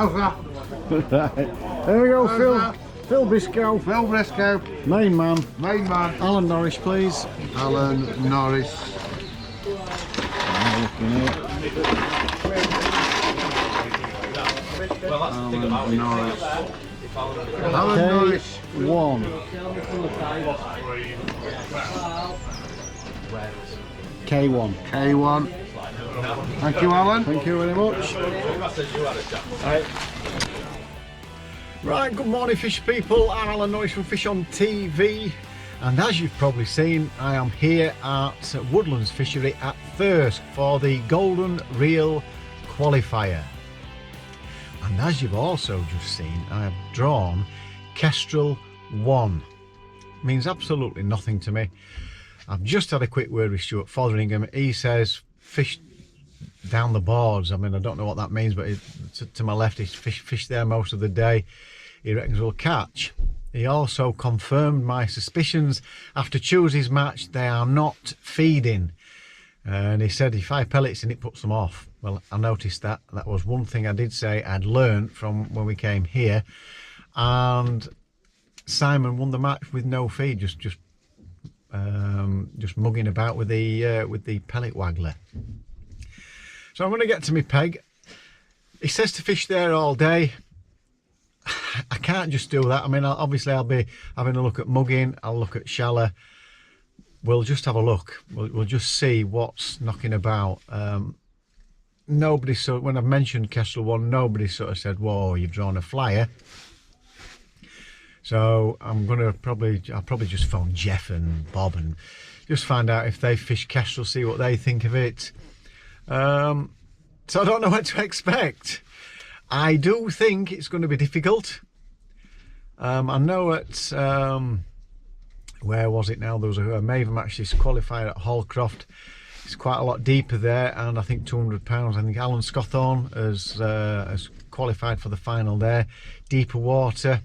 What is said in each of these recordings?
How's that? Right. There we go, How's Phil Briscoe. Phil Briscoe. Main man. Main man. Alan Norris, please. Alan Norris. Looking here. Alan Norris. Alan Norris. K1. K1. K1. Thank you, Alan. Thank you very much. Right, good morning fish people. I'm Alan Nosh from FishOn TV, and as you've probably seen, I am here at Woodlands Fishery at Thirsk for the Golden Real Qualifier. And as you've also just seen, I have drawn Kestrel 1. Means absolutely nothing to me. I've just had a quick word with Stuart Fotheringham. He says fish down the boards. I mean, I don't know what that means, but to my left, he's fish there most of the day. He reckons we'll catch. He also confirmed my suspicions after Tuesday's match. They are not feeding, and he said if I pellets in, it puts them off. Well, I noticed that. That was one thing I did say I'd learned from when we came here. And Simon won the match with no feed, just mugging about with the pellet waggler. So I'm going to get to my peg. He says to fish there all day. I can't just do that. I mean, obviously I'll be having a look at mugging. I'll look at shallow. We'll just have a look. We'll just see what's knocking about. Nobody, so when I've mentioned Kestrel 1, nobody sort of said, whoa, you've drawn a flyer. So I'll probably just phone Jeff and Bob and just find out if they fish Kestrel, see what they think of it. So I don't know what to expect. I do think it's going to be difficult. I know at where was it now? There was a Maven match, this qualifier at Hallcroft. It's quite a lot deeper there, and I think £200. I think Alan Scotthorne has qualified for the final there. Deeper water.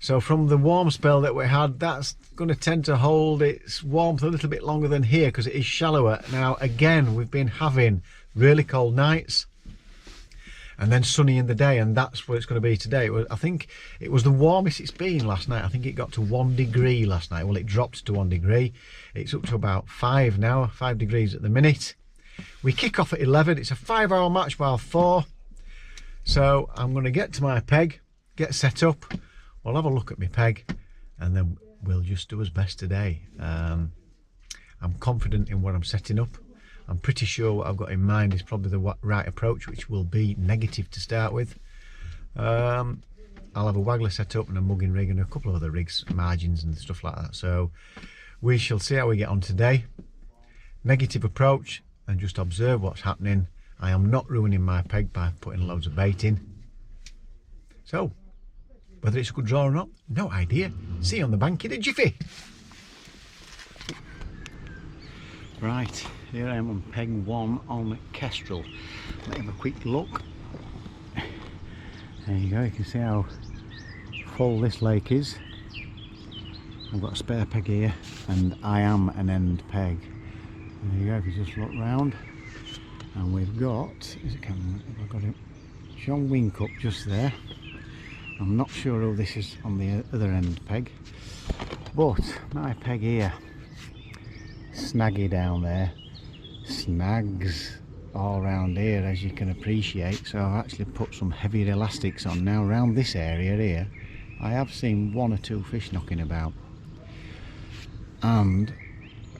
So from the warm spell that we had, that's going to tend to hold its warmth a little bit longer than here because it is shallower. Now again, we've been having really cold nights and then sunny in the day, and that's what it's going to be today. I think it was the warmest it's been last night. I think it got to 1 degree last night. Well, it dropped to 1 degree. It's up to about 5 now, 5 degrees at the minute. We kick off at 11. It's a 5-hour match by 4. So I'm going to get to my peg, get set up. We'll have a look at my peg, and then we'll just do as best today. I'm confident in what I'm setting up. I'm pretty sure what I've got in mind is probably the right approach, which will be negative to start with. I'll have a waggler set up and a mugging rig and a couple of other rigs, margins and stuff like that. So we shall see how we get on today. Negative approach and just observe what's happening. I am not ruining my peg by putting loads of bait in. So whether it's a good draw or not, no idea. See you on the bank in a jiffy. Right, here I am on peg 1 on Kestrel. Let's have a quick look. There you go, you can see how full this lake is. I've got a spare peg here, and I am an end peg. There you go, if you just look round. And we've got, I've got a John Wink up just there. I'm not sure how this is on the other end peg, but my peg here, snaggy down there, snags all around here as you can appreciate. So I've actually put some heavier elastics on now around this area here. I have seen 1 or 2 fish knocking about, and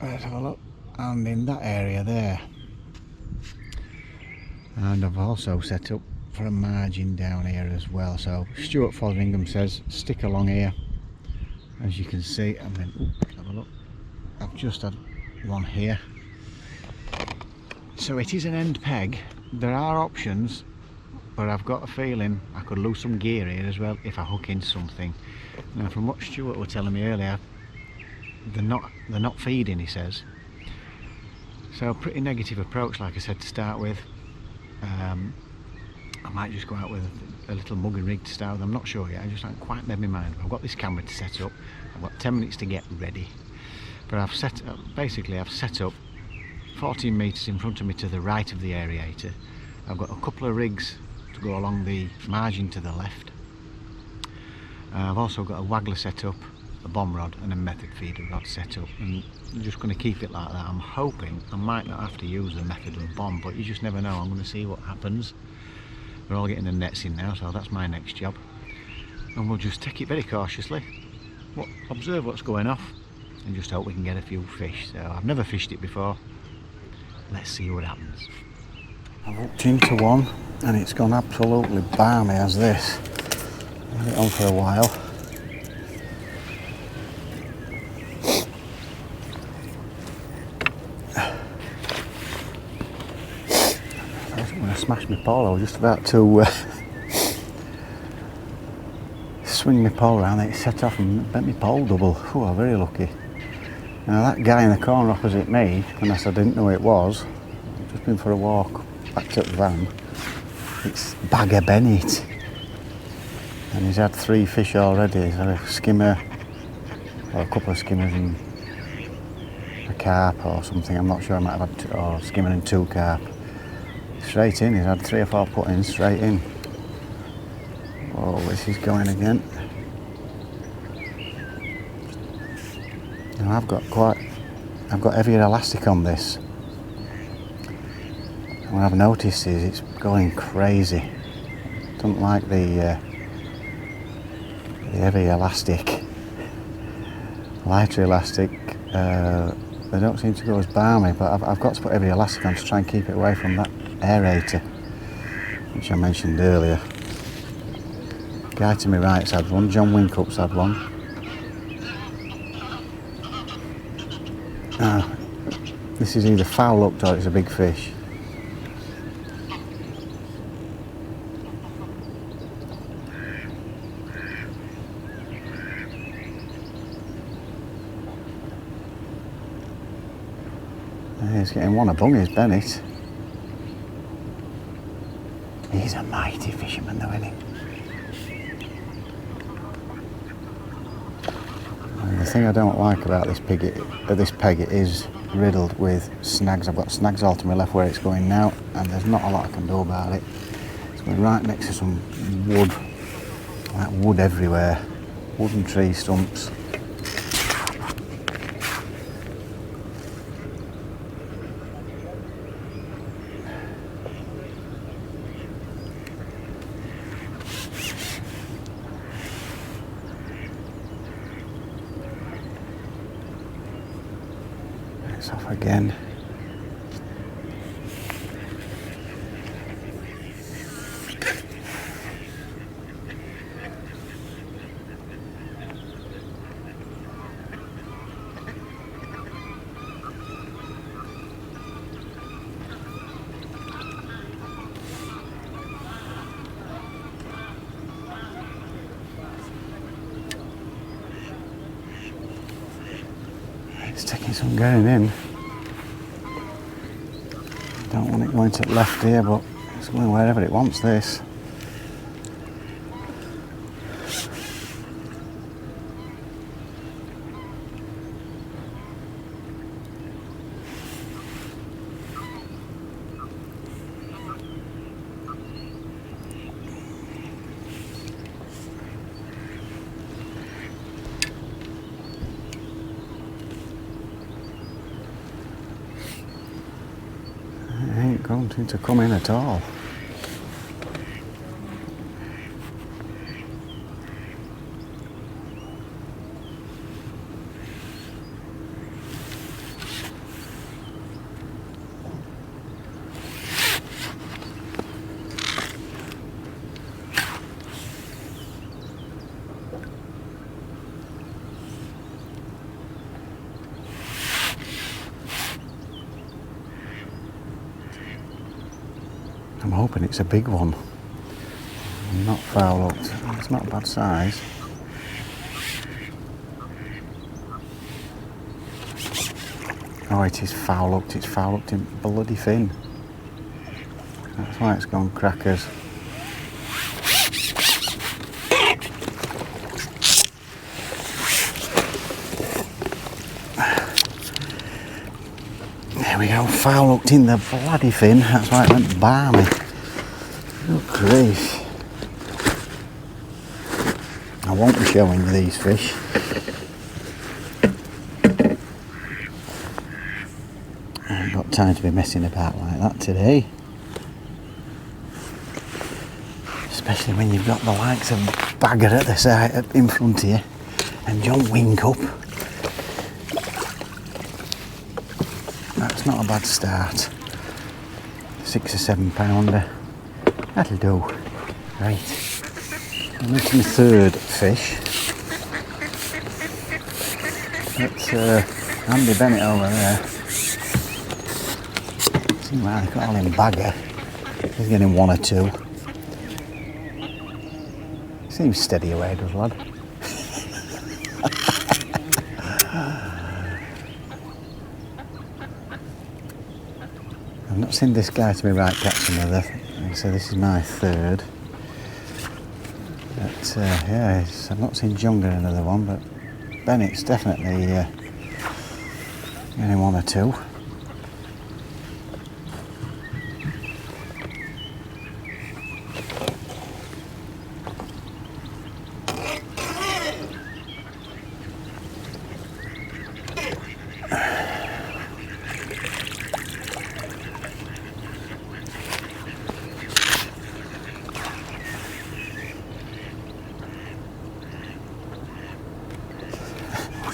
let's have a look, and in that area there. And I've also set up for a margin down here as well. So Stuart Fotheringham says stick along here, as you can see. And then have a look, I've just had one here. So it is an end peg. There are options, but I've got a feeling I could lose some gear here as well if I hook in something. Now from what Stuart was telling me earlier, they're not feeding, he says. So pretty negative approach, like I said, to start with. I might just go out with a little mugging rig to start with. I'm not sure yet. I just haven't quite made my mind. I've got this camera to set up. I've got 10 minutes to get ready. But I've set up, basically I've set up 14 metres in front of me to the right of the aerator. I've got a couple of rigs to go along the margin to the left. I've also got a waggler set up, a bomb rod and a method feeder rod set up, and I'm just going to keep it like that. I'm hoping I might not have to use the method and bomb, but you just never know. I'm going to see what happens. We're all getting the nets in now, so that's my next job, and we'll just take it very cautiously, observe what's going off, and just hope we can get a few fish. So I've never fished it before. Let's see what happens. I've hooked into one and it's gone absolutely balmy as this. I've had it on for a while. I'm going to smash my pole. I was just about to swing my pole around, it set off and bent my pole double. Oh, I'm very lucky. Now that guy in the corner opposite me, unless I didn't know who it was, I've just been for a walk back to the van. It's Bagger Bennett, and he's had 3 fish already. He's had a skimmer, or a couple of skimmers and a carp or something. I'm not sure. I might have had a skimmer and 2 carp. Straight in. He's had 3 or 4 put-ins straight in. Oh, this is going again. Now I've got heavier elastic on this. And what I've noticed is it's going crazy. Don't like the heavy elastic. Lighter elastic, they don't seem to go as balmy, but I've got to put heavy elastic on to try and keep it away from that aerator, which I mentioned earlier. Guy to my right's had one, John Winkup's had one. This is either foul hooked or it's a big fish. He's getting one of bungies, Bennett. He's a mighty fisherman though, isn't he? And the thing I don't like about this peg, it is riddled with snags. I've got snags all to my left where it's going now, and there's not a lot I can do about it. It's going right next to some wood, like wood everywhere, wooden tree stumps. It's off again. It's taking some getting in. Don't want it going to the left here, but it's going wherever it wants this. Ain't going to come in at all. I'm hoping it's a big one. Not foul hooked. It's not a bad size. Oh, it is foul hooked. It's foul hooked in bloody fin. That's why it's gone crackers. There we go, foul hooked in the bloody fin. That's why it went balmy. Good grief. I won't be showing you these fish. I haven't got time to be messing about like that today. Especially when you've got the likes of Bagger at the side in front of you and John Winkup. That's not a bad start. 6 or 7 pounder. That'll do. Right. I'm into my third fish. That's Andy Bennett over there. Seems like they call him Bagger. He's getting 1 or 2. Seems steady away, does lad. I've not seen this guy to be right catching another, so this is my third. But yeah, I've not seen John get another one, but Bennett's definitely getting 1 or 2.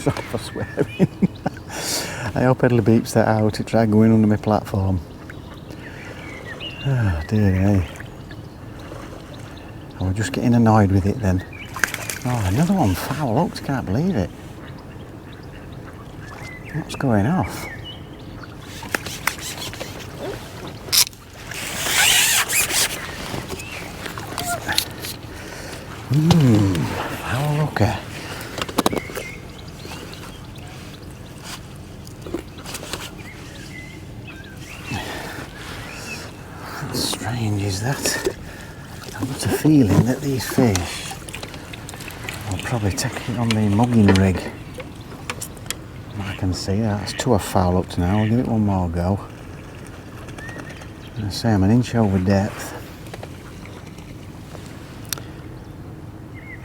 Sorry for swearing. I hope Edley beeps that out to try going under my platform. Oh dear, eh? I was just getting annoyed with it then. Oh, another one foul hooked, can't believe it. What's going off? Foul hooker. Strange is that? I've got a feeling that these fish will probably take it on the mugging rig. I can see that's 2 are foul hooked now. I'll give it 1 more go. I say I'm an inch over depth.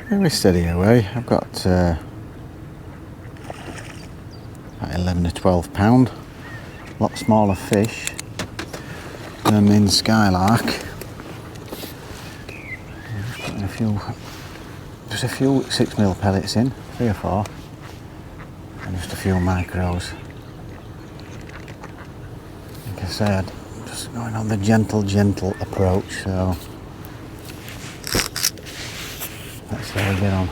Very steady away. I've got about 11 to 12 pound. A lot smaller fish than in Skylark. Just putting just a few 6mm pellets in, 3 or 4, and just a few micros. Like I said, I'm just going on the gentle approach, so let's see how we get on.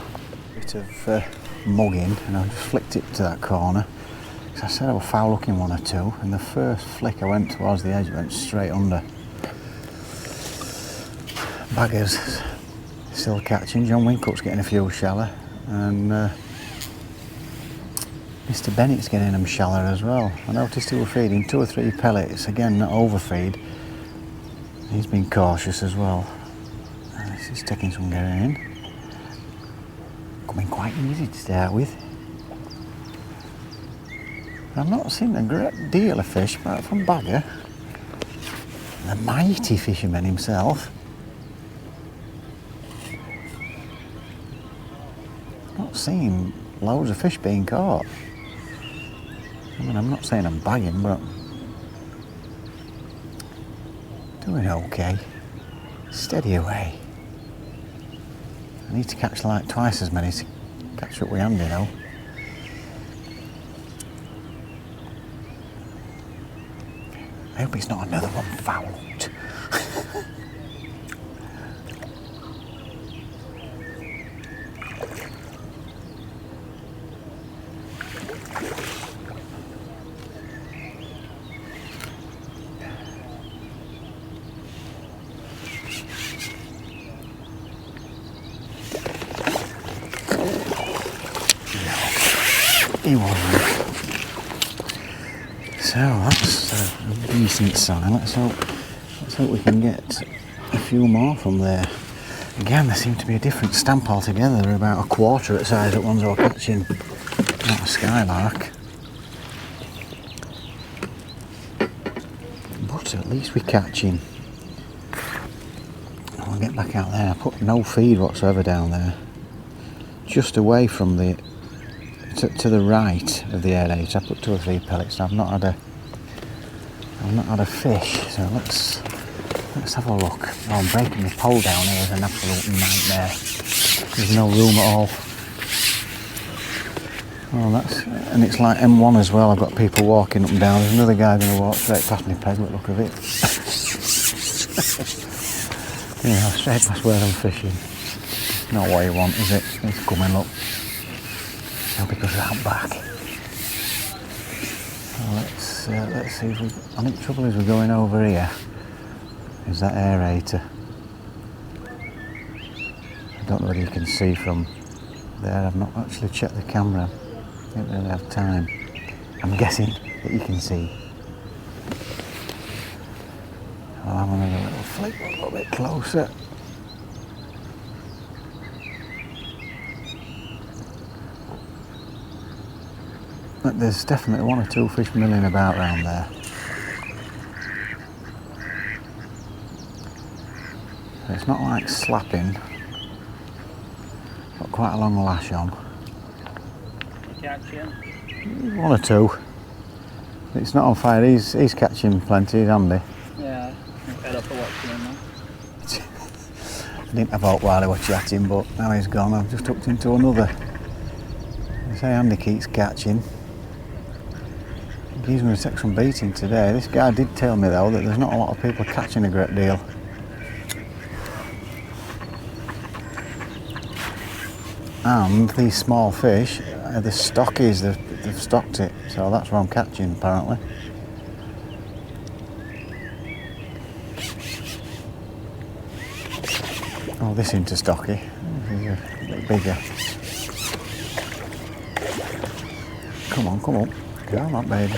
Bit of mugging, and I just flicked it to that corner. I said I was foul looking 1 or 2, and the first flick I went towards the edge, it went straight under. Bagger's still catching, John Winkup's getting a few shallow, and Mr. Bennett's getting them shallow as well. I noticed he was feeding 2 or 3 pellets, again not overfeed. He's been cautious as well. This is taking some getting in. Coming quite easy to start with. I've not seen a great deal of fish apart from Bagger, the mighty fisherman himself. Not seen loads of fish being caught. I mean, I'm not saying I'm bagging, but doing okay. Steady away. I need to catch like twice as many to catch up with Andy now. I hope it's not another one fouled. He wasn't. So that's a decent sign. Let's hope we can get a few more from there. Again, they seem to be a different stamp altogether. They're about a quarter at size at ones I was catching out of Skylark. But at least we're catching I'll get back out there. I put no feed whatsoever down there. Just away from the to the right of the aerator, I put 2 or 3 pellets. I've not had a fish, so let's have a look. Oh, I'm breaking the pole down here is an absolute nightmare. There's no room at all. Oh, and it's like M1 as well. I've got people walking up and down. There's another guy going to walk straight past me, peg, look of it. Yeah, straight past where I'm fishing. Not what you want, is it? It's coming up. Now because I'm back. So let's see if we. I think the trouble is we're going over here. Is that aerator? I don't know whether you can see from there. I've not actually checked the camera. I don't really have time. I'm guessing that you can see. I'll have another little flick a little bit closer. But there's definitely 1 or 2 fish milling about around there. So it's not like slapping. Got quite a long lash on. Catching? 1 or 2. It's not on fire. He's catching plenty. He's handy. Yeah, I'm fed up for watching him now. I didn't have out while I was chatting, but now he's gone. I've just hooked into another. I say Andy keeps catching. He's going to take some beating today. This guy did tell me though that there's not a lot of people catching a great deal. And these small fish, the stockies, they've stocked it, so that's what I'm catching apparently. Oh, this into stocky. This is a bit bigger. Come on, come on. Come on, baby.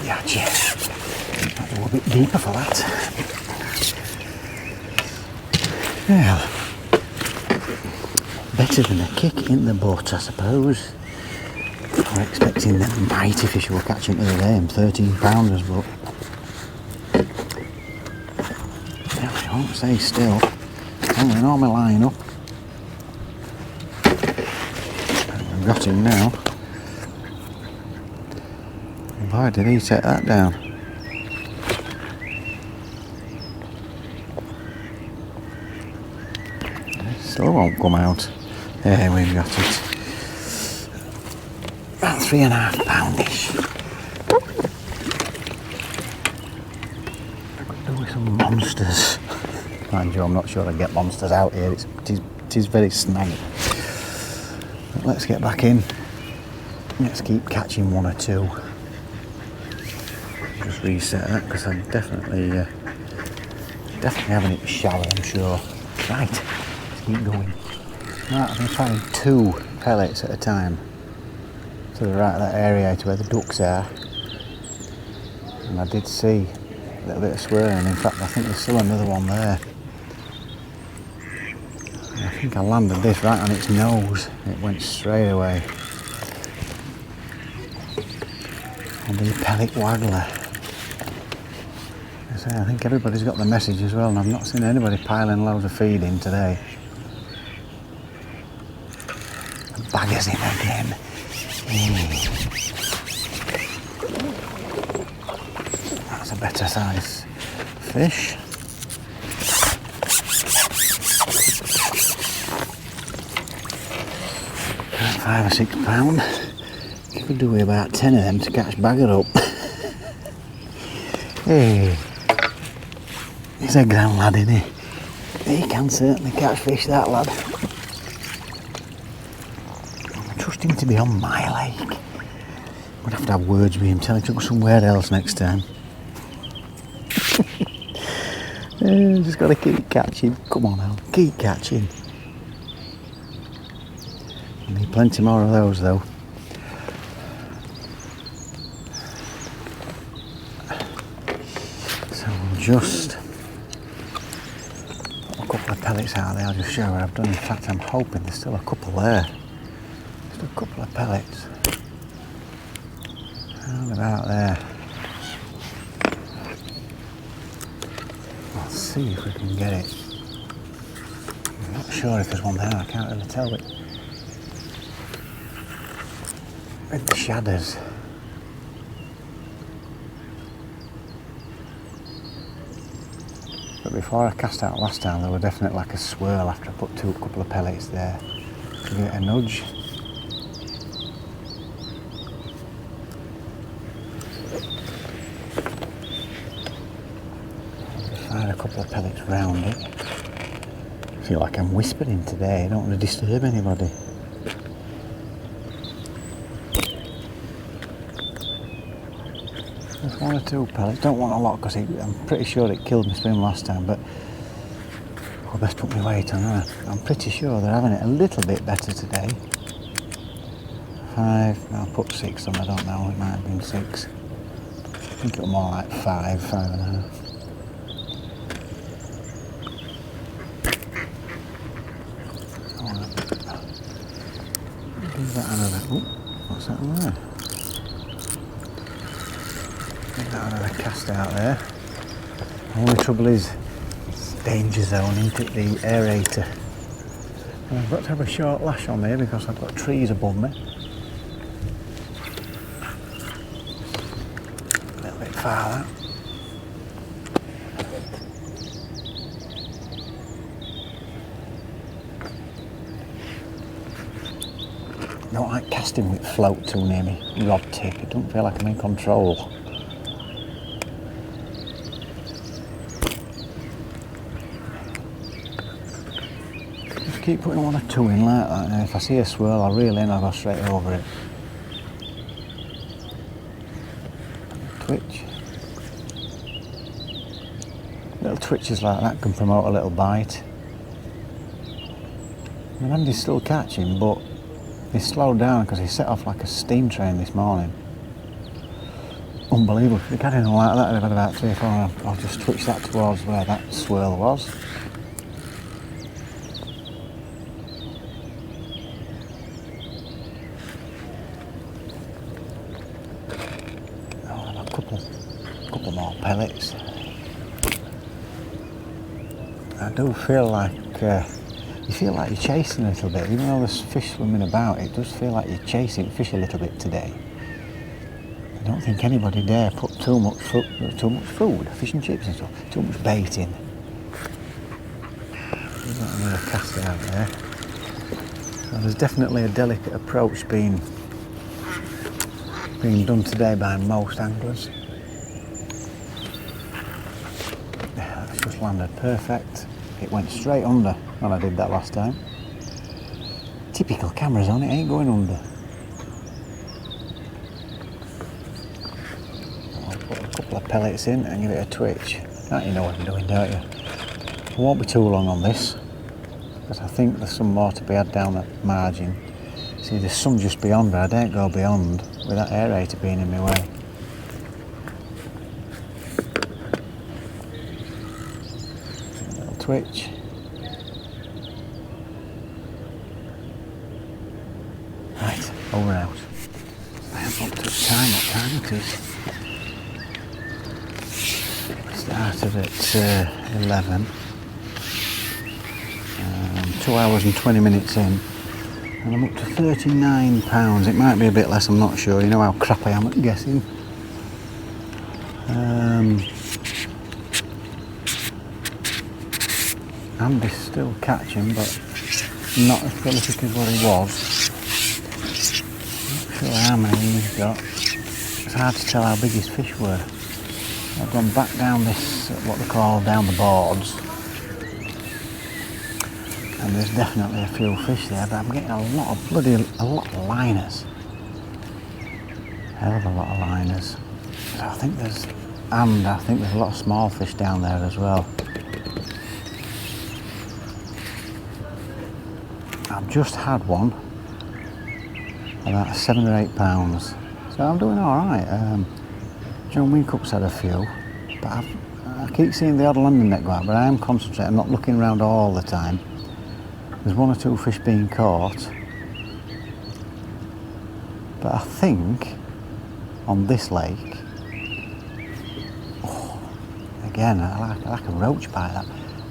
Gotcha. Have to go a bit deeper for that. Well, better than a kick in the butt, I suppose. We're expecting them mighty fish we're catching today, 13 pounders, but I won't stay still. I'm going all my line up. I've got him now. Why did he take that down? Still won't come out. There, we've got it. About 3.5 poundish. I could do with some monsters. Mind you, I'm not sure I get monsters out here. It is very snaggy. But let's get back in. Let's keep catching 1 or 2. Just reset that because I'm definitely having it shallow, I'm sure. Right, let's keep going. Right, I've been firing 2 pellets at a time to the right of that aerator where the ducks are. And I did see a little bit of swirling. In fact, I think there's still another one there. I think I landed this right on its nose. It went straight away. And the pellet waggler. I think everybody's got the message as well, and I've not seen anybody piling loads of feed in today. The bagger's in again. That's a better size fish. £5 or £6. You could do with about 10 of them to catch bagger up. Hey, he's a grand lad, isn't he? He can certainly catch fish, that lad. I trust him to be on my lake. I'm going to have words with him, tell him to go somewhere else next time. Just got to keep catching. Come on now, keep catching. I need plenty more of those though. So we'll just put a couple of pellets out there. I'll just show you what I've done. In fact, I'm hoping there's still a couple there. Just a couple of pellets. Round about there. I'll see if we can get it. I'm not sure if there's one there, I can't really tell it. With the shadows. But before I cast out last time, there were definitely like a swirl after I put a couple of pellets there. Give it a nudge. Fire a couple of pellets round it. I feel like I'm whispering today, I don't want to disturb anybody. Just 1 or 2 pellets, don't want a lot because I'm pretty sure it killed my swim last time, but I'll best put my weight on her. I'm pretty sure they're having it a little bit better today. 5, I'll put 6 on, I don't know, it might have been 6. I think it was more like 5, 5.5. Give that another, ooh, what's that one there? Give that another cast out there. The only trouble is, it's danger zone, isn't it, the aerator. And I've got to have a short lash on there because I've got trees above me. A little bit farther. I don't like casting with float too near me rod tip, it doesn't feel like I'm in control. Just keep putting 1 or 2 in like that, and if I see a swirl I reel in, I'll go straight over it. Twitch. Little twitches like that can promote a little bite. My hand is still catching, but he slowed down because he set off like a steam train this morning. Unbelievable. If they carried on like that, they've had about 3 or 4. I'll just twitch that towards where that swirl was. I'll have a couple more pellets. I do feel like you feel like you're chasing a little bit, even though there's fish swimming about, it does feel like you're chasing fish a little bit today. I don't think anybody dare put too much food, fish and chips and stuff, too much bait in. We've got another cast out there. So there's definitely a delicate approach being done today by most anglers. Yeah, that's just landed perfect. It went straight under when I did that last time. Typical cameras on, it ain't going under. I'll put a couple of pellets in and give it a twitch. Now you know what I'm doing, don't you? I won't be too long on this because I think there's some more to be had down the margin. See, there's some just beyond, but I don't go beyond with that aerator being in my way. Twitch. Right, over and out. I haven't looked at time, what time it is. Started at 11. 2 hours and 20 minutes in. And I'm up to £39. It might be a bit less, I'm not sure. You know how crap I am at guessing. Andy's still catching, but not as prolific as what he was. Not sure how many he's got. It's hard to tell how big his fish were. I've gone back down this, what they call down the boards. And there's definitely a few fish there, but I'm getting a lot of liners. Hell of a lot of liners. So I think there's a lot of small fish down there as well. I've just had one, about 7 or 8 pounds, so I'm doing all right. John Wincup's had a few, but I keep seeing the odd landing net go out, but I am concentrating, I'm not looking around all the time. There's 1 or 2 fish being caught, but I think on this lake. Oh, again, I like a roach bite. That.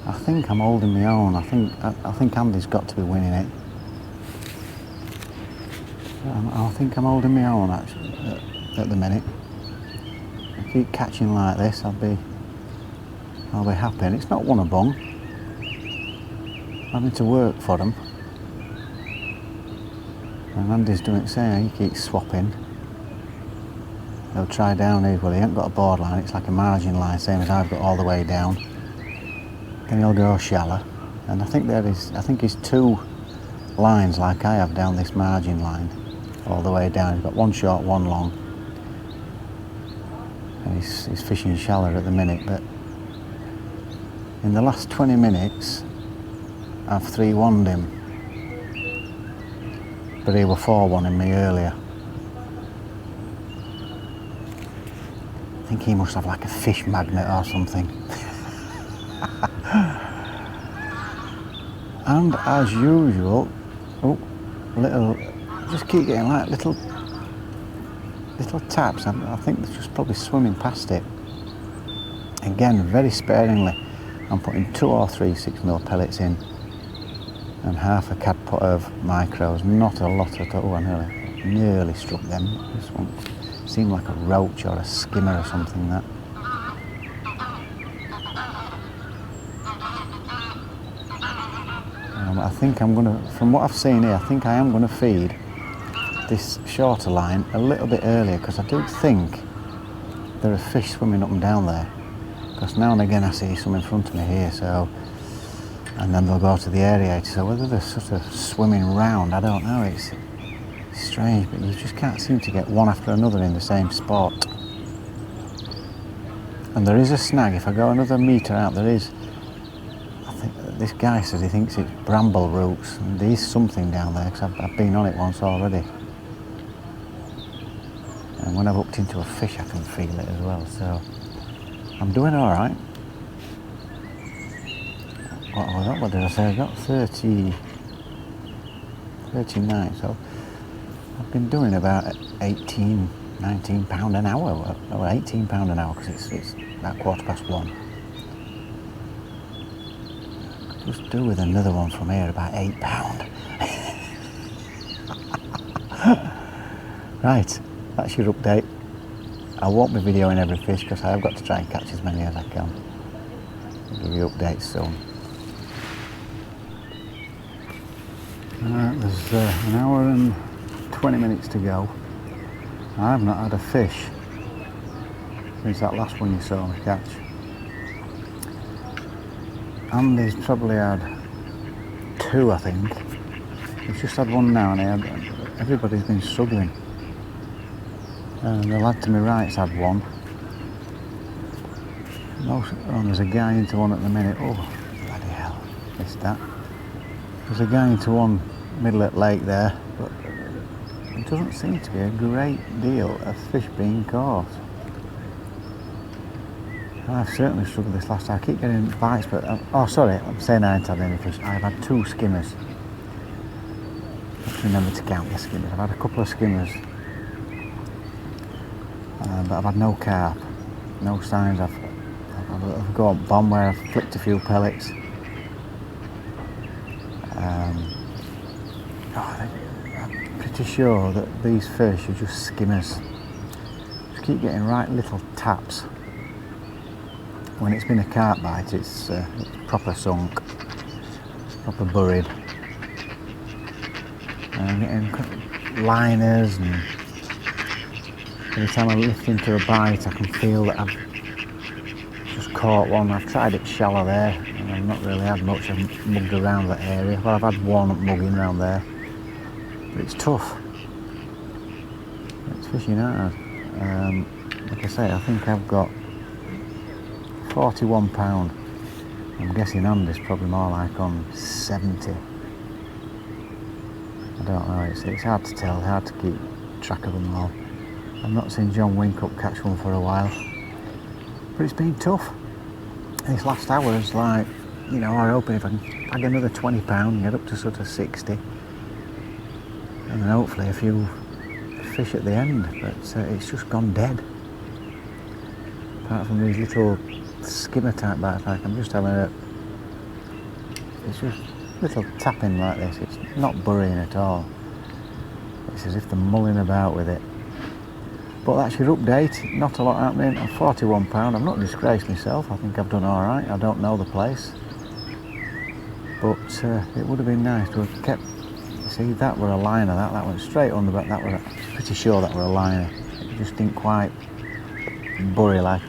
I think I'm holding my own. I think Andy's got to be winning it. I think I'm holding my own actually at the minute. If I keep catching like this, I'll be happy. And it's not one a bung. Having to work for them. And Andy's doing the same. He keeps swapping. He'll try down here. Well, he ain't got a board line. It's like a margin line, same as I've got all the way down. Then he'll go shallow. And I think he's 2 lines like I have down this margin line, all the way down. He's got 1 short, 1 long. And he's fishing shallow at the minute. But in the last 20 minutes, I've 3-1'd him. But he were 4-1'ing me earlier. I think he must have like a fish magnet or something. And as usual, just keep getting like little taps. I think they're just probably swimming past it. Again, very sparingly. I'm putting 2 or 3 6mm pellets in and half a cad pot of micros. Not a lot at all. I nearly struck them. This one seemed like a roach or a skimmer or something. That. I think I'm going to, from what I've seen here, I think I am going to feed this shorter line a little bit earlier, because I do think there are fish swimming up and down there. Because now and again I see some in front of me here, so, and then they'll go to the aerator. So whether they're sort of swimming round, I don't know. It's strange, but you just can't seem to get one after another in the same spot. And there is a snag. If I go another metre out, there is. This guy says he thinks it's bramble roots, and there is something down there, because I've been on it once already. And when I've hooked into a fish, I can feel it as well, so I'm doing all right. What did I say? I got 39, so I've been doing about 18, 19 pound an hour, or 18 pound an hour, because it's about 1:15. Just do with another one from here, about £8. Right, that's your update. I won't be videoing every fish because I've got to try and catch as many as I can. I'll give you updates soon. There's an hour and 20 minutes to go. I've not had a fish since that last one you saw me catch. Andy's probably had 2, I think. He's just had 1 now, and everybody's been struggling. And the lad to my right's had 1. And there's a guy into one at the minute. Oh, bloody hell, missed that. There's a guy into one middle at lake there, but it doesn't seem to be a great deal of fish being caught. I've certainly struggled this last time. I keep getting bites, but oh, sorry, I'm saying I ain't had any fish. I've had 2 skimmers. I have to remember to count the skimmers. I've had a couple of skimmers, but I've had no carp, no signs. I've got bomb where I've flicked a few pellets. I'm pretty sure that these fish are just skimmers. Just keep getting right little taps. When it's been a carp bite, it's proper sunk, proper buried. And I'm getting liners, and every time I lift into a bite, I can feel that I've just caught one. I've tried it shallow there, and I've not really had much. I've mugged around that area. Well, I've had 1 mugging around there, but it's tough. It's fishing hard. Like I say, I think I've got 41 pound. I'm guessing Andy's probably more like on 70. I don't know, it's hard to tell, hard to keep track of them all. I've not seen John Winkup catch one for a while, but it's been tough. This last hour is like, you know, I'm hoping if I can bag another 20 pound, get up to sort of 60, and then hopefully a few fish at the end, but it's just gone dead. Apart from these little skimmer type bites, like I'm just having it's just little tapping like this. It's not burying at all. It's as if they're mulling about with it. But that's your update. Not a lot happening. I'm £41. I've not disgraced myself. I think I've done all right. I don't know the place, but it would have been nice to have kept. See, that were a liner. That went straight on the back. That were pretty sure that were a liner. It just didn't quite bury like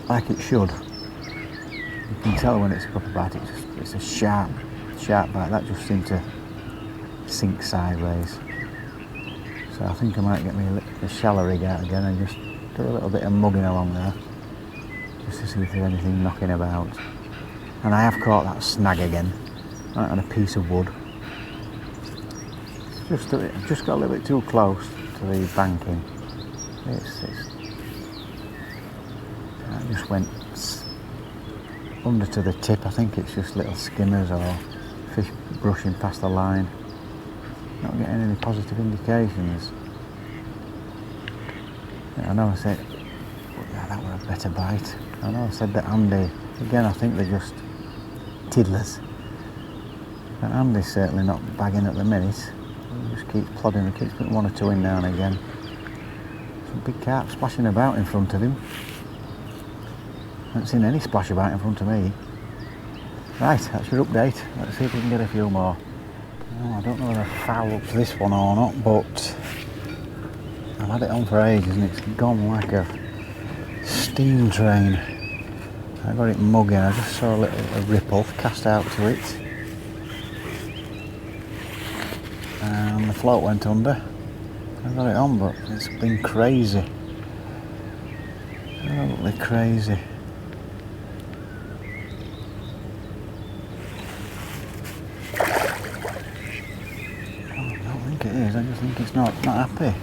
like it should. You can tell when it's a proper bite. It's a sharp bite. That just seemed to sink sideways. So I think I might get me a shallow rig out again and just do a little bit of mugging along there, just to see if there's anything knocking about. And I have caught that snag again, right on a piece of wood. Just got a little bit too close to the banking. I just went under to the tip. I think it's just little skimmers or fish brushing past the line. Not getting any positive indications. Yeah, I know I said, yeah, that was a better bite. I know I said that Andy, again I think they're just tiddlers. And Andy's certainly not bagging at the minute. He just keeps plodding, he keeps putting one or two in now and again. Some big carp splashing about in front of him. I haven't seen any splash about in front of me. Right, that's your update. Let's see if we can get a few more. Oh, I don't know whether I foul up to this one or not, but I've had it on for ages and it's gone like a steam train. I got it mugging, I just saw a ripple, cast out to it, and the float went under. I got it on, but it's been crazy. Absolutely crazy. It is, I just think it's not happy.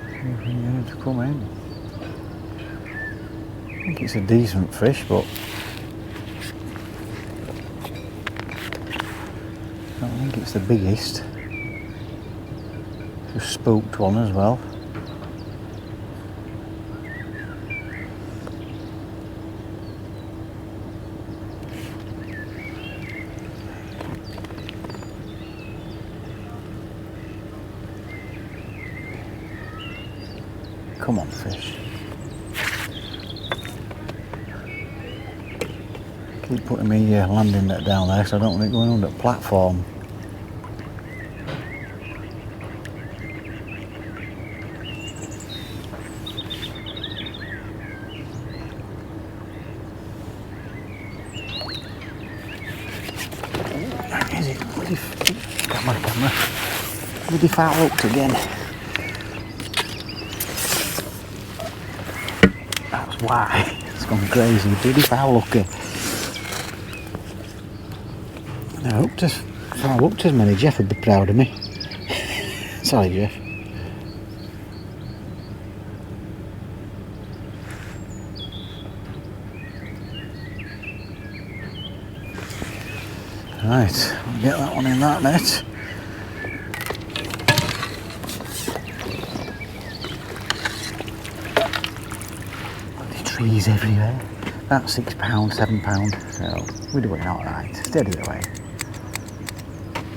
See if we can get him to come in. I think it's a decent fish, but I don't think it's the biggest. Just spooked one as well. Come on, fish. Keep putting me landing net down there because I don't want it going under the platform. Is it? Got my camera. Bloody foul hooked again. That's why it's gone crazy. Bloody foul hooker. I hooked us. If I hooked as many, Jeff would be proud of me. Sorry, Jeff. Right, we'll get that one in that net. Bloody trees everywhere. That's £6, £7, so we're doing alright. Steady away.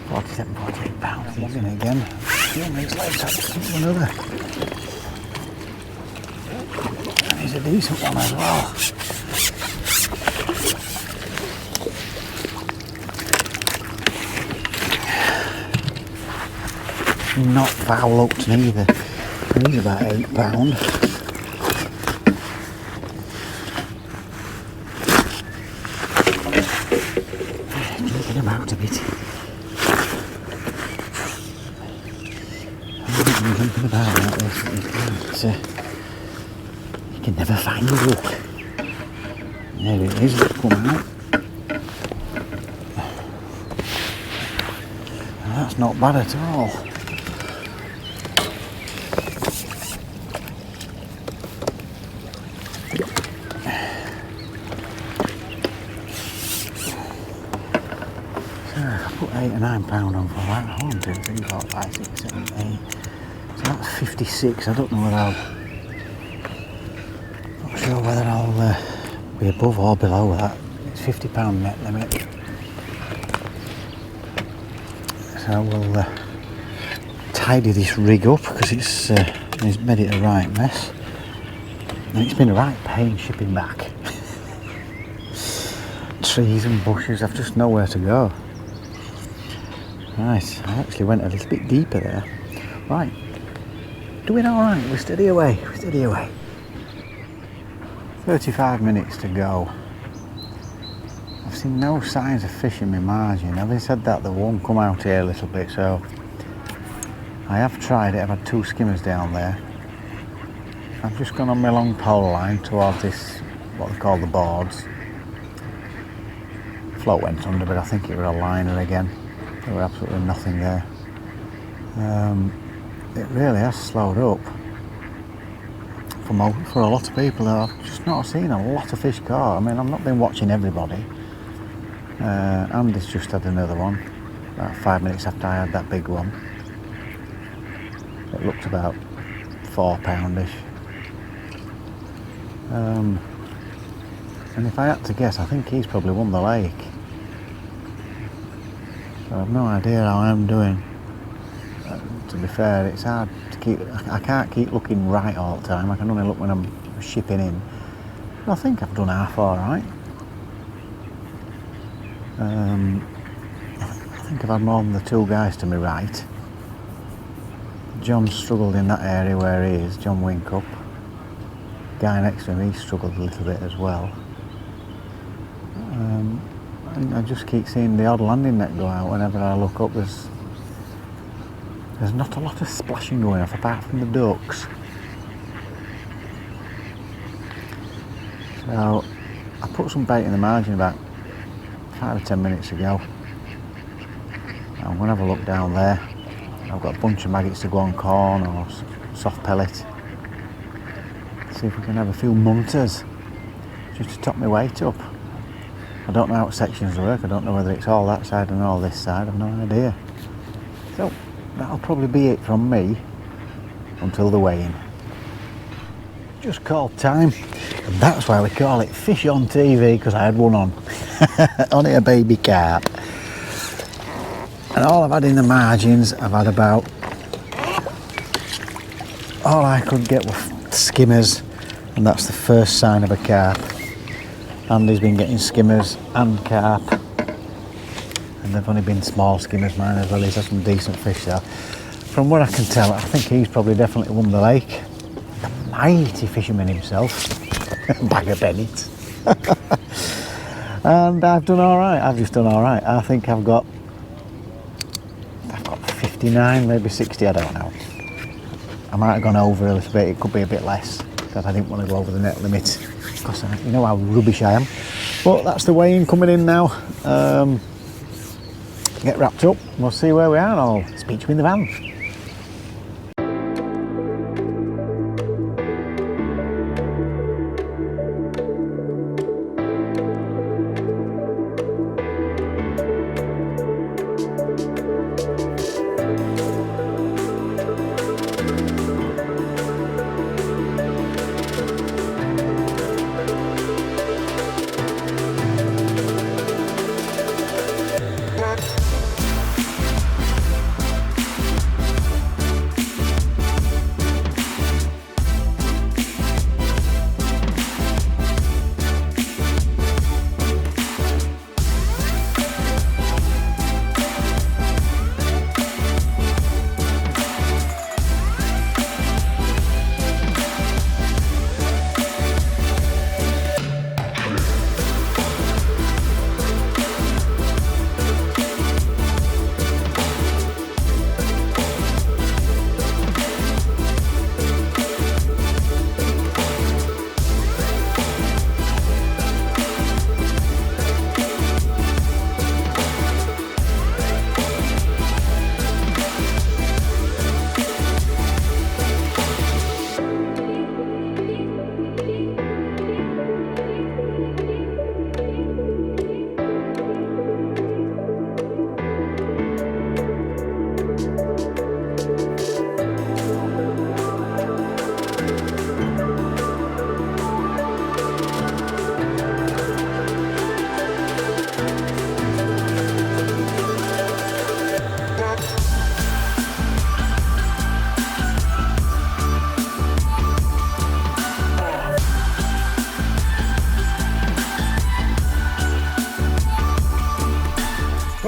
47, £48. He's in again. A few minutes later, I'll think of another. And he's a decent one as well. Not foul hooked neither. He's about £8. Drinking him out a bit. I haven't been thinking about that. You can never find your hook. There it is, it's come out. That's not bad at all. So I put £8 or £9 on for that. 1, 2, 3, 4, 5, 6, 7, 8. So that's 56. I don't know whether not sure whether I'll be above or below that. It's £50 net limit. So we'll tidy this rig up because it's made it a right mess. And it's been a right pain shipping back. Trees and bushes, I've just nowhere to go. Right, I actually went a little bit deeper there. Right, doing alright, we're steady away, 35 minutes to go. I've seen no signs of fish in my margin. Having said that, they won't come out here a little bit, so I have tried it. I've had 2 skimmers down there. I've just gone on my long pole line towards this, what they call the boards. Float went under, but I think it was a liner again. There was absolutely nothing there. It really has slowed up. For a lot of people, though, I've just not seen a lot of fish caught. I mean, I've not been watching everybody. Andy's just had another one, about 5 minutes after I had that big one. It looked about £4-ish. And if I had to guess, I think he's probably won the lake. So I've no idea how I'm doing. To be fair, it's hard to keep. I can't keep looking right all the time. I can only look when I'm shipping in. I think I've done half all right. I think I've had more than the 2 guys to my right. John struggled in that area where he is, John Winkup. Guy next to him, he struggled a little bit as well. And I just keep seeing the odd landing net go out whenever I look up. There's not a lot of splashing going off apart from the ducks. So I put some bait in the margin about 5 or 10 minutes ago. I'm going to have a look down there. I've got a bunch of maggots to go on corn or soft pellet. See if we can have a few munters just to top my weight up. I don't know how sections work. I don't know whether it's all that side and all this side. I've no idea. So that'll probably be it from me until the weigh-in. Just called time, and that's why we call it Fish on TV, because I had one on. Only a baby carp. And all I've had in the margins, I've had about, all I could get were skimmers, and that's the first sign of a carp. Andy's been getting skimmers and carp, and they've only been small skimmers, mine as well. He's had some decent fish there. From what I can tell, I think he's probably definitely won the lake. The mighty fisherman himself, Bag of Bennett. And I've done all right. I've just done all right. I think I've got 59, maybe 60. I don't know. I might have gone over a little bit. It could be a bit less because I didn't want to go over the net limit. Because you know how rubbish I am. But that's the weigh-in coming in now. Get wrapped up. We'll see where we are, and I'll speak to you in the van.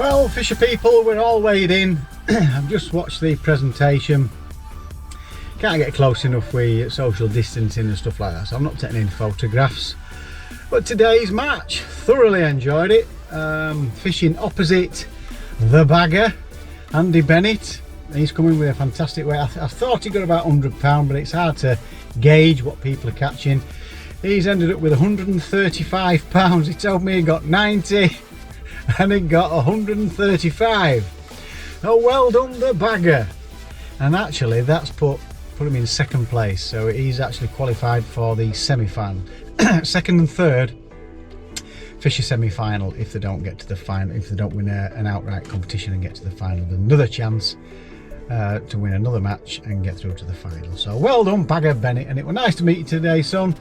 Well, fisher people, we're all weighed in. I've just watched the presentation. Can't get close enough with social distancing and stuff like that, so I'm not taking any photographs. But today's match, thoroughly enjoyed it. Fishing opposite the bagger, Andy Bennett. He's coming with a fantastic weight. I thought he got about £100, but it's hard to gauge what people are catching. He's ended up with £135. He told me he got 90 and he got 135. Oh, well done, the bagger. And actually that's put him in second place, so he's actually qualified for the semi-final. Second and third fish a semi-final if they don't get to the final, if they don't win an outright competition and get to the final. Another chance to win another match and get through to the final. So well done, Bagger Bennett, and it was nice to meet you today, son.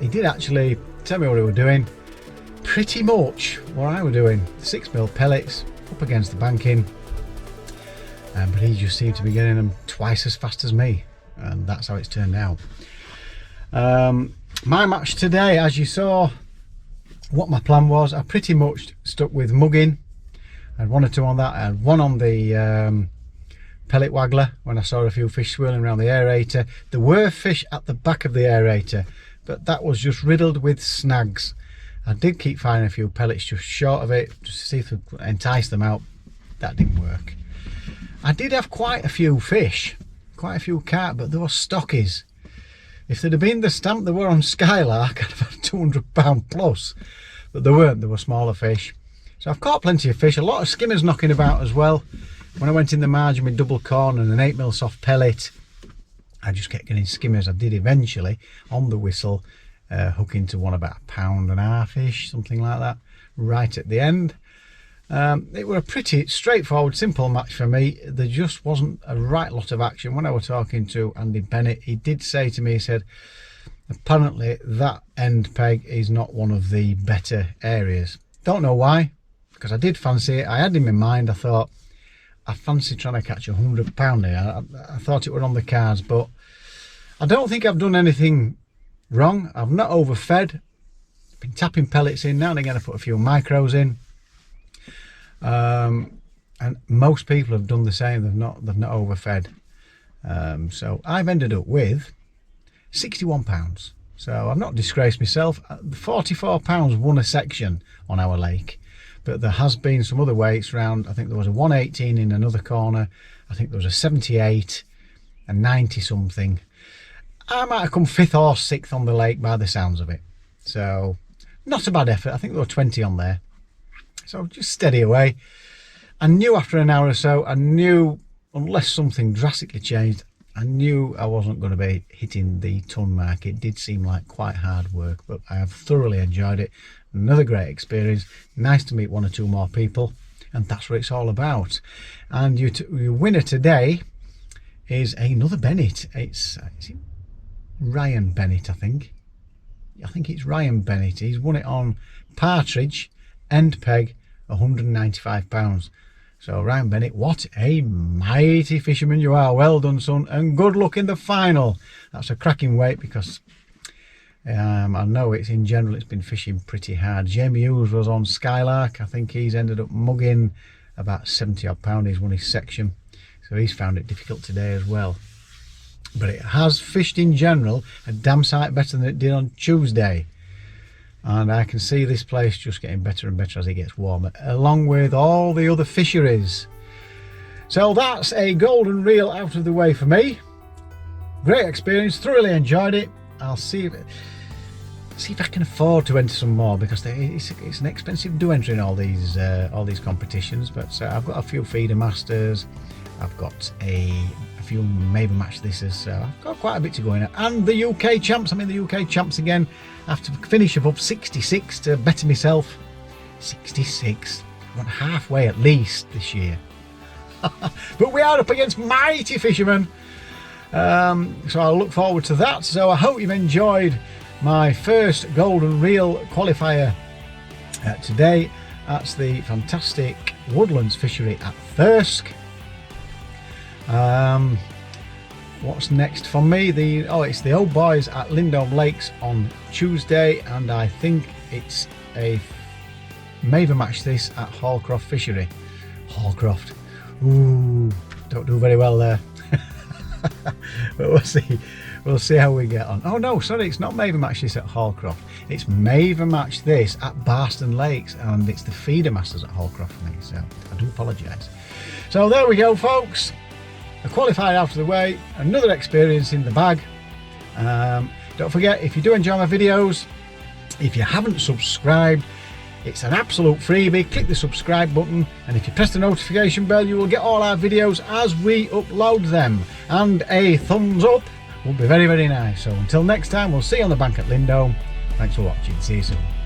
He did actually tell me what he was doing, pretty much what I was doing. 6mm pellets up against the banking, but he just seemed to be getting them twice as fast as me, and that's how it's turned out. My match today, as you saw, what my plan was, I pretty much stuck with mugging. I had 1 or 2 on that. I had 1 on the pellet waggler when I saw a few fish swirling around the aerator. There were fish at the back of the aerator, but that was just riddled with snags. I did keep finding a few pellets just short of it, just to see if I could entice them out. That didn't work. I did have quite a few fish, quite a few carp, but they were stockies. If there'd have been the stamp they were on Skylark, I'd have had £200 plus, but they weren't. They were smaller fish. So I've caught plenty of fish, a lot of skimmers knocking about as well. When I went in the margin with double corn and an 8mm soft pellet, I just kept getting skimmers. I did eventually, on the whistle, hook into one about £1.5-ish, something like that, right at the end. It was a pretty straightforward, simple match for me. There just wasn't a right lot of action. When I was talking to Andy Bennett, he did say to me, he said, apparently that end peg is not one of the better areas. Don't know why, because I did fancy it. I had him in mind. I thought, I fancy trying to catch £100 here. I thought it were on the cards, but I don't think I've done anything wrong. I've not overfed. Been tapping pellets in. Now and again I put a few micros in. And most people have done the same. They've not overfed. So I've ended up with £61. So I've not disgraced myself. £44 won a section on our lake, but there has been some other weights round. I think there was a 118 in another corner. I think there was a 78, a 90 something. I might have come 5th or 6th on the lake by the sounds of it. So not a bad effort. I think there were 20 on there. So just steady away. I knew after an hour or so, I knew unless something drastically changed, I knew I wasn't going to be hitting the ton mark. It did seem like quite hard work, but I have thoroughly enjoyed it. Another great experience. Nice to meet 1 or 2 more people, and that's what it's all about. And your winner today is another Bennett. Is it Ryan Bennett, I think. I think it's Ryan Bennett. He's won it on partridge, end peg, £195. So Ryan Bennett, what a mighty fisherman you are. Well done, son, and good luck in the final. That's a cracking weight, because I know it's in general it's been fishing pretty hard. Jamie Hughes was on Skylark. I think he's ended up mugging about 70 odd pound. He's won his section, so he's found it difficult today as well. But it has fished in general a damn sight better than it did on Tuesday. And I can see this place just getting better and better as it gets warmer, along with all the other fisheries. So that's a golden reel out of the way for me. Great experience, thoroughly enjoyed it. I'll see if I can afford to enter some more, because it's an expensive do entry in all these competitions. But I've got a few feeder masters. I've got a few maybe match thises, so I've got quite a bit to go in at. And the UK champs, I'm in the UK champs again. I have to finish above 66 to better myself. 66, I want halfway at least this year. But we are up against mighty fishermen, so I'll look forward to that. So I hope you've enjoyed my first Golden Real Qualifier today. That's the fantastic Woodlands fishery at Thirsk. What's next for me? It's the old boys at Golden Lakes on Tuesday, and I think it's a Maybe match this at Hallcroft Fishery. Hallcroft. Ooh, don't do very well there. But we'll see. We'll see how we get on. Oh no, sorry, it's not Maven Match this at Hallcroft. It's Maven Match this at Woodland Lakes, and it's the feeder masters at Hallcroft for me, so I do apologise. So there we go, folks. A qualifier out of the way, another experience in the bag. Don't forget, if you do enjoy my videos, if you haven't subscribed, it's an absolute freebie. Click the subscribe button, and if you press the notification bell, you will get all our videos as we upload them. And a thumbs up would be very, very nice. So until next time, we'll see you on the bank at Lindholm. Thanks for watching. See you soon.